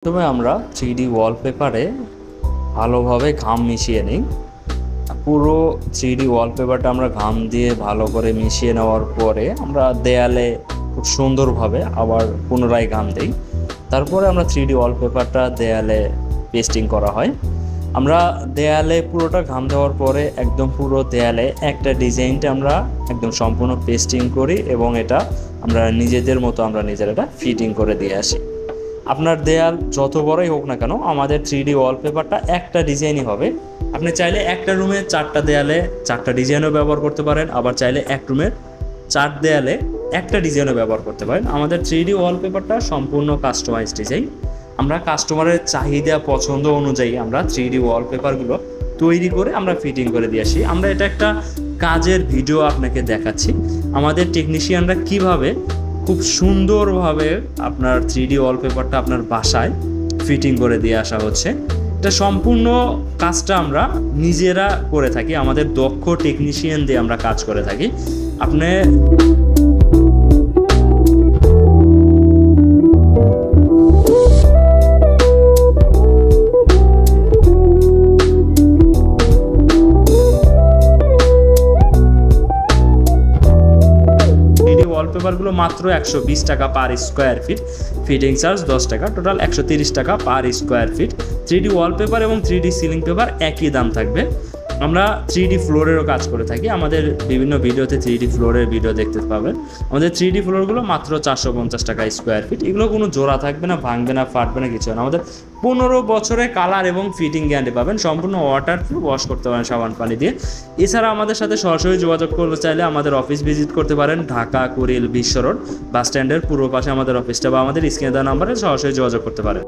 প্রথমে আমরা 3D ওয়ালপেপারে ভালোভাবে ঘাম মিশিয়ে নিই। পুরো 3D ওয়ালপেপারটা আমরা ঘাম দিয়ে ভালো করে মিশিয়ে নেওয়ার পরে আমরা দেয়ালে খুব সুন্দরভাবে আবার পুনরায় ঘাম দিই। তারপরে আমরা 3D ওয়ালপেপারটা দেয়ালে পেস্টিং করা হয়। আমরা দেয়ালে পুরোটা ঘাম দেওয়ার পরে একদম পুরো দেয়ালে একটা ডিজাইনটা আমরা একদম সম্পূর্ণ পেস্টিং করি এবং এটা আমরা নিজেদের মতো আমরা নিজেরা ফিটিং করে দিয়ে আসি। আপনার দেয়াল যত বড়ই হোক না কেন, আমাদের 3D ওয়ালপেপারটা একটা ডিজাইনই হবে। আপনি চাইলে একটা রুমে 4টা দেয়ালে 4টা ডিজাইনও ব্যবহার করতে পারেন, আবার চাইলে এক রুমের 4 দেয়ালে একটা ডিজাইনও ব্যবহার করতে পারেন। আমাদের 3D ওয়ালপেপারটা সম্পূর্ণ কাস্টমাইজ ডিজাইন। আমরা কাস্টমারের চাহিদা পছন্দ অনুযায়ী আমরা 3D ওয়ালপেপারগুলো তৈরি করে আমরা ফিটিং করে দিয়ে আসি। আমরা এটা একটা কাজের ভিডিও আপনাকে দেখাচ্ছি, আমাদের টেকনিশিয়ানরা কিভাবে খুব সুন্দরভাবে আপনার 3D ওয়ালপেপারটা আপনার বাসায় ফিটিং করে দিয়ে আসা হচ্ছে। এটা সম্পূর্ণ কাজটা আমরা নিজেরা করে থাকি, আমাদের দক্ষ টেকনিশিয়ান দিয়ে আমরা কাজ করে থাকি। আপনি ওয়ালপেপারগুলো মাত্র 120 টাকা per square feet, fitting charge 10 টাকা, টোটাল 130 টাকা per square feet. 3D wallpaper এবং 3D সিলিং পেপার একই দাম থাকবে। আমরা 3D ফ্লোরেরও কাজ করে থাকি, আমাদের বিভিন্ন ভিডিওতে 3D ফ্লোরের ভিডিও দেখতে পাবেন। আমাদের 3D ফ্লোরগুলো মাত্র 450 টাকা স্কোয়ার ফিট। এগুলো কোনো জোড়া থাকবে না, ভাঙবে না, ফাটবে না, কিছু না। আমাদের 15 বছরের কালার এবং ফিটিং গ্যারান্টি পাবেন, সম্পূর্ণ ওয়াটারপ্রুফ, ওয়াশ করতে পারেন সাবান পানি দিয়ে। এছাড়া আমাদের সাথে সরাসরি যোগাযোগ করতে চাইলে আমাদের অফিস ভিজিট করতে পারেন, ঢাকা কুড়িল বিশ্ব রোড বাস স্ট্যান্ডের পূর্ব পাশে আমাদের অফিসটা, বা আমাদের স্ক্রিনে দেওয়া নাম্বারে সরাসরি যোগাযোগ করতে পারেন।